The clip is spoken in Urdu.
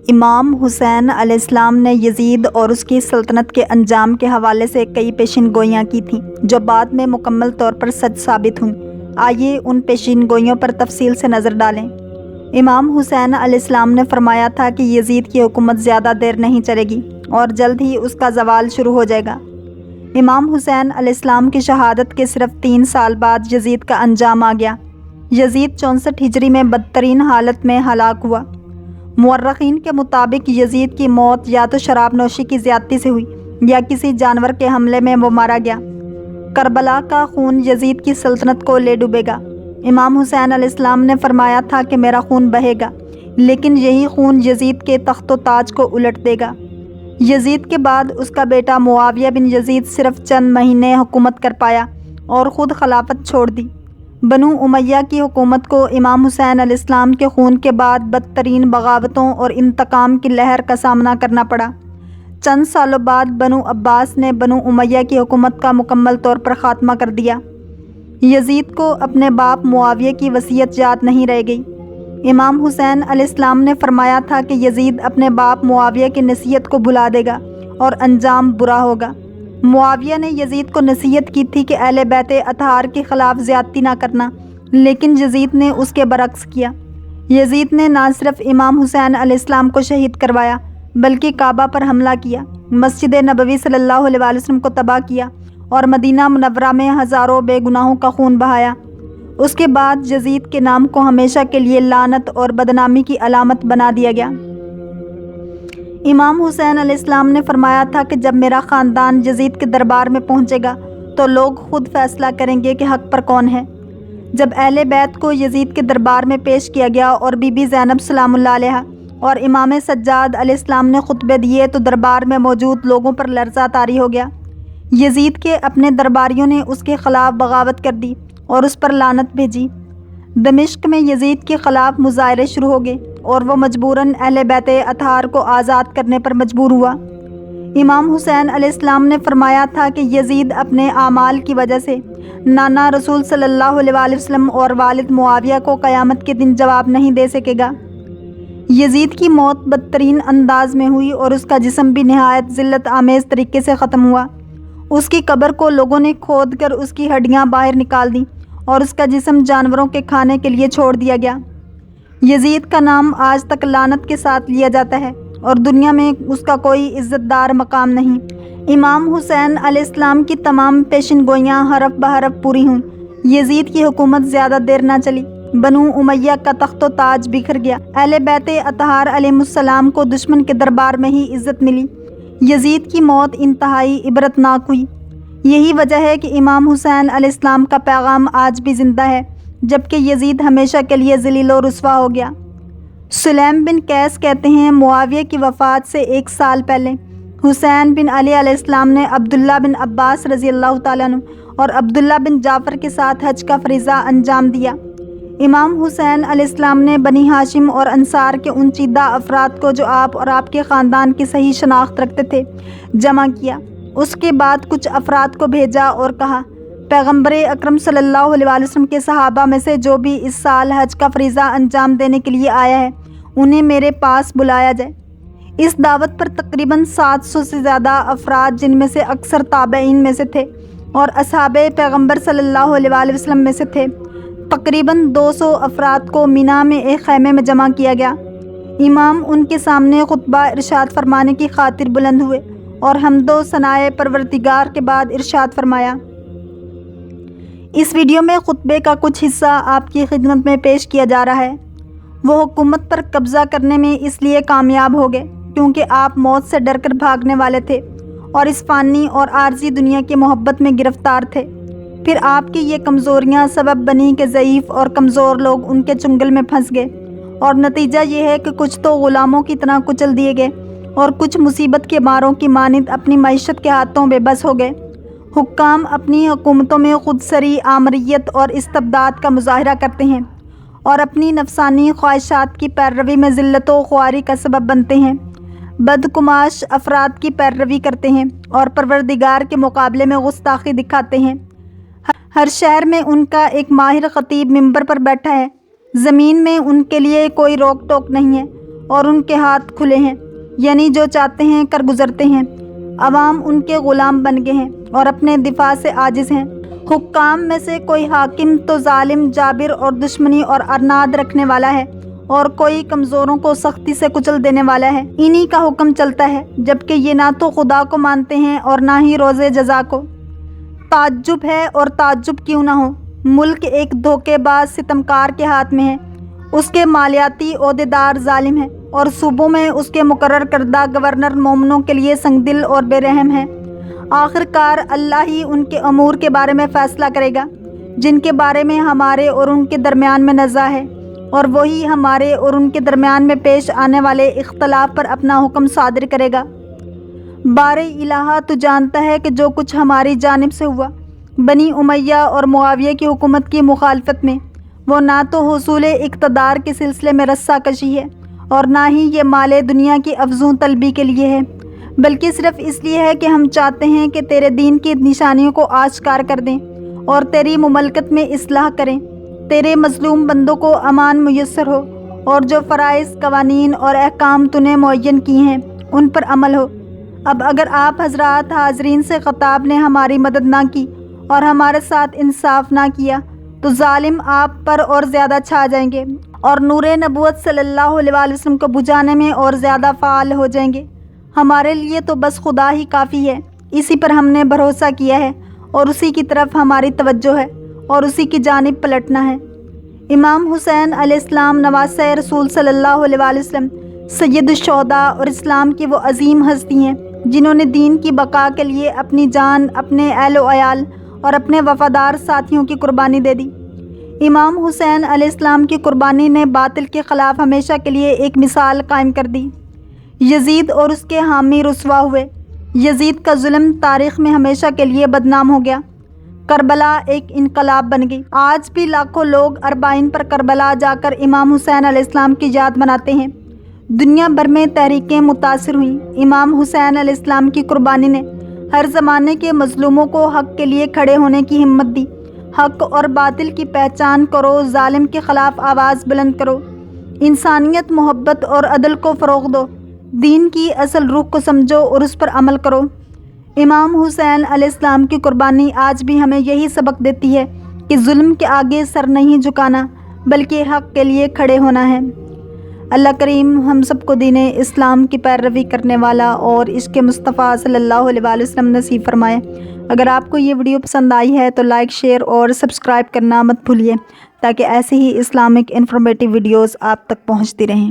امام حسین علیہ السلام نے یزید اور اس کی سلطنت کے انجام کے حوالے سے کئی پیشین گوئیاں کی تھیں جو بعد میں مکمل طور پر سچ ثابت ہوئیں۔ آئیے ان پیشین گوئیوں پر تفصیل سے نظر ڈالیں۔ امام حسین علیہ السلام نے فرمایا تھا کہ یزید کی حکومت زیادہ دیر نہیں چلے گی اور جلد ہی اس کا زوال شروع ہو جائے گا۔ امام حسین علیہ السلام کی شہادت کے صرف 3 سال بعد یزید کا انجام آ گیا۔ یزید 64 ہجری میں بدترین حالت میں ہلاک ہوا۔ مورخین کے مطابق یزید کی موت یا تو شراب نوشی کی زیادتی سے ہوئی یا کسی جانور کے حملے میں وہ مارا گیا۔ کربلا کا خون یزید کی سلطنت کو لے ڈوبے گا۔ امام حسین علیہ السلام نے فرمایا تھا کہ میرا خون بہے گا، لیکن یہی خون یزید کے تخت و تاج کو الٹ دے گا۔ یزید کے بعد اس کا بیٹا معاویہ بن یزید صرف چند مہینے حکومت کر پایا اور خود خلافت چھوڑ دی۔ بنو امیہ کی حکومت کو امام حسین علیہ السلام کے خون کے بعد بدترین بغاوتوں اور انتقام کی لہر کا سامنا کرنا پڑا۔ چند سالوں بعد بنو عباس نے بنو امیہ کی حکومت کا مکمل طور پر خاتمہ کر دیا۔ یزید کو اپنے باپ معاویہ کی وصیت یاد نہیں رہ گئی۔ امام حسین علیہ السلام نے فرمایا تھا کہ یزید اپنے باپ معاویہ کی نصیحت کو بھلا دے گا اور انجام برا ہوگا۔ معاویہ نے یزید کو نصیحت کی تھی کہ اہل بیت اطہار کے خلاف زیادتی نہ کرنا، لیکن یزید نے اس کے برعکس کیا۔ یزید نے نہ صرف امام حسین علیہ السلام کو شہید کروایا بلکہ کعبہ پر حملہ کیا، مسجد نبوی صلی اللہ علیہ وسلم کو تباہ کیا اور مدینہ منورہ میں ہزاروں بے گناہوں کا خون بہایا۔ اس کے بعد یزید کے نام کو ہمیشہ کے لیے لعنت اور بدنامی کی علامت بنا دیا گیا۔ امام حسین علیہ السلام نے فرمایا تھا کہ جب میرا خاندان یزید کے دربار میں پہنچے گا تو لوگ خود فیصلہ کریں گے کہ حق پر کون ہے۔ جب اہل بیت کو یزید کے دربار میں پیش کیا گیا اور بی بی زینب سلام اللہ علیہا اور امام سجاد علیہ السلام نے خطبے دیے تو دربار میں موجود لوگوں پر لرزہ طاری ہو گیا۔ یزید کے اپنے درباریوں نے اس کے خلاف بغاوت کر دی اور اس پر لعنت بھیجی۔ دمشق میں یزید کے خلاف مظاہرے شروع ہو گئے اور وہ مجبوراً اہل بیت اطہار کو آزاد کرنے پر مجبور ہوا۔ امام حسین علیہ السلام نے فرمایا تھا کہ یزید اپنے اعمال کی وجہ سے نانا رسول صلی اللہ علیہ وآلہ وسلم اور والد معاویہ کو قیامت کے دن جواب نہیں دے سکے گا۔ یزید کی موت بدترین انداز میں ہوئی اور اس کا جسم بھی نہایت ذلت آمیز طریقے سے ختم ہوا۔ اس کی قبر کو لوگوں نے کھود کر اس کی ہڈیاں باہر نکال دیں اور اس کا جسم جانوروں کے کھانے کے لیے چھوڑ دیا گیا۔ یزید کا نام آج تک لعنت کے ساتھ لیا جاتا ہے اور دنیا میں اس کا کوئی عزت دار مقام نہیں۔ امام حسین علیہ السلام کی تمام پیشن گوئیاں حرف بحرف پوری ہوں۔ یزید کی حکومت زیادہ دیر نہ چلی۔ بنو امیہ کا تخت و تاج بکھر گیا۔ اہل بیت اطہار علیہم السلام کو دشمن کے دربار میں ہی عزت ملی۔ یزید کی موت انتہائی عبرتناک ہوئی۔ یہی وجہ ہے کہ امام حسین علیہ السلام کا پیغام آج بھی زندہ ہے، جبکہ یزید ہمیشہ کے لیے ذلیل و رسوا ہو گیا۔ سلیم بن قیس کہتے ہیں معاویہ کی وفات سے 1 سال پہلے حسین بن علی علیہ السلام نے عبداللہ بن عباس رضی اللہ تعالیٰ عنہ اور عبداللہ بن جعفر کے ساتھ حج کا فریضہ انجام دیا۔ امام حسین علیہ السلام نے بنی ہاشم اور انصار کے ان چیدہ افراد کو جو آپ اور آپ کے خاندان کی صحیح شناخت رکھتے تھے جمع کیا۔ اس کے بعد کچھ افراد کو بھیجا اور کہا، پیغمبر اکرم صلی اللہ علیہ وآلہ وسلم کے صحابہ میں سے جو بھی اس سال حج کا فریضہ انجام دینے کے لیے آیا ہے انہیں میرے پاس بلایا جائے۔ اس دعوت پر تقریباً 700 سے زیادہ افراد، جن میں سے اکثر تابعین میں سے تھے اور اصحاب پیغمبر صلی اللہ علیہ وآلہ وسلم میں سے تھے، تقریباً 200 افراد کو مینا میں ایک خیمے میں جمع کیا گیا۔ امام ان کے سامنے خطبہ ارشاد فرمانے کی خاطر بلند ہوئے اور حمد و ثنائے پروردگار کے بعد ارشاد فرمایا۔ اس ویڈیو میں خطبے کا کچھ حصہ آپ کی خدمت میں پیش کیا جا رہا ہے۔ وہ حکومت پر قبضہ کرنے میں اس لیے کامیاب ہو گئے کیونکہ آپ موت سے ڈر کر بھاگنے والے تھے اور اس فانی اور عارضی دنیا کی محبت میں گرفتار تھے۔ پھر آپ کی یہ کمزوریاں سبب بنی کہ ضعیف اور کمزور لوگ ان کے چنگل میں پھنس گئے، اور نتیجہ یہ ہے کہ کچھ تو غلاموں کی طرح کچل دیے گئے اور کچھ مصیبت کے ماروں کی مانند اپنی معیشت کے ہاتھوں بے بس ہو گئے۔ حکام اپنی حکومتوں میں خود سری آمریت اور استبداد کا مظاہرہ کرتے ہیں اور اپنی نفسانی خواہشات کی پیروی میں ذلت و خواری کا سبب بنتے ہیں، بدگماش افراد کی پیروی کرتے ہیں اور پروردگار کے مقابلے میں گستاخی دکھاتے ہیں۔ ہر شہر میں ان کا ایک ماہر خطیب منبر پر بیٹھا ہے، زمین میں ان کے لیے کوئی روک ٹوک نہیں ہے۔ اور ان کے ہاتھ کھلے ہیں، یعنی جو چاہتے ہیں کر گزرتے ہیں۔ عوام ان کے غلام بن گئے ہیں اور اپنے دفاع سے عاجز ہیں۔ حکام میں سے کوئی حاکم تو ظالم، جابر اور دشمنی اور ارناد رکھنے والا ہے، اور کوئی کمزوروں کو سختی سے کچل دینے والا ہے۔ انہی کا حکم چلتا ہے، جبکہ یہ نہ تو خدا کو مانتے ہیں اور نہ ہی روز جزا کو۔ تعجب ہے، اور تعجب کیوں نہ ہو، ملک ایک دھوکے باز ستمکار کے ہاتھ میں ہے۔ اس کے مالیاتی عہدیدار ظالم ہیں، اور صوبوں میں اس کے مقرر کردہ گورنر مومنوں کے لیے سنگ دل اور بے رحم ہیں۔ آخر کار اللہ ہی ان کے امور کے بارے میں فیصلہ کرے گا، جن کے بارے میں ہمارے اور ان کے درمیان میں نزاع ہے، اور وہی ہمارے اور ان کے درمیان میں پیش آنے والے اختلاف پر اپنا حکم صادر کرے گا۔ بار الہ، تو جانتا ہے کہ جو کچھ ہماری جانب سے ہوا بنی امیہ اور معاویہ کی حکومت کی مخالفت میں، وہ نہ تو حصول اقتدار کے سلسلے میں رسہ کشی ہے، اور نہ ہی یہ مال دنیا کی افزوں طلبی کے لیے ہے، بلکہ صرف اس لیے ہے کہ ہم چاہتے ہیں کہ تیرے دین کی نشانیوں کو آشکار کر دیں اور تیری مملکت میں اصلاح کریں، تیرے مظلوم بندوں کو امان میسر ہو، اور جو فرائض، قوانین اور احکام تو نے معین کیے ہیں ان پر عمل ہو۔ اب اگر آپ حضرات حاضرین سے خطاب نے ہماری مدد نہ کی اور ہمارے ساتھ انصاف نہ کیا تو ظالم آپ پر اور زیادہ چھا جائیں گے، اور نور نبوت صلی اللہ علیہ وسلم کو بجھانے میں اور زیادہ فعال ہو جائیں گے۔ ہمارے لیے تو بس خدا ہی کافی ہے، اسی پر ہم نے بھروسہ کیا ہے، اور اسی کی طرف ہماری توجہ ہے، اور اسی کی جانب پلٹنا ہے۔ امام حسین علیہ السلام نواسۂ رسول صلی اللہ علیہ وسلم سید الشہداء اور اسلام کی وہ عظیم ہستی ہیں جنہوں نے دین کی بقا کے لیے اپنی جان، اپنے اہل و عیال اور اپنے وفادار ساتھیوں کی قربانی دے دی۔ امام حسین علیہ السلام کی قربانی نے باطل کے خلاف ہمیشہ کے لیے ایک مثال قائم کر دی۔ یزید اور اس کے حامی رسوا ہوئے۔ یزید کا ظلم تاریخ میں ہمیشہ کے لیے بدنام ہو گیا۔ کربلا ایک انقلاب بن گئی۔ آج بھی لاکھوں لوگ اربعین پر کربلا جا کر امام حسین علیہ السلام کی یاد مناتے ہیں۔ دنیا بھر میں تحریکیں متاثر ہوئیں۔ امام حسین علیہ السلام کی قربانی نے ہر زمانے کے مظلوموں کو حق کے لیے کھڑے ہونے کی ہمت دی۔ حق اور باطل کی پہچان کرو، ظالم کے خلاف آواز بلند کرو، انسانیت، محبت اور عدل کو فروغ دو، دین کی اصل روح کو سمجھو اور اس پر عمل کرو۔ امام حسین علیہ السلام کی قربانی آج بھی ہمیں یہی سبق دیتی ہے کہ ظلم کے آگے سر نہیں جھکانا، بلکہ حق کے لیے کھڑے ہونا ہے۔ اللہ کریم ہم سب کو دین اسلام کی پیروی کرنے والا اور عشق مصطفیٰ صلی اللہ علیہ وآلہ وسلم نصیب فرمائے۔ اگر آپ کو یہ ویڈیو پسند آئی ہے تو لائک، شیئر اور سبسکرائب کرنا مت بھولیے، تاکہ ایسے ہی اسلامک انفارمیٹیو ویڈیوز آپ تک پہنچتی رہیں۔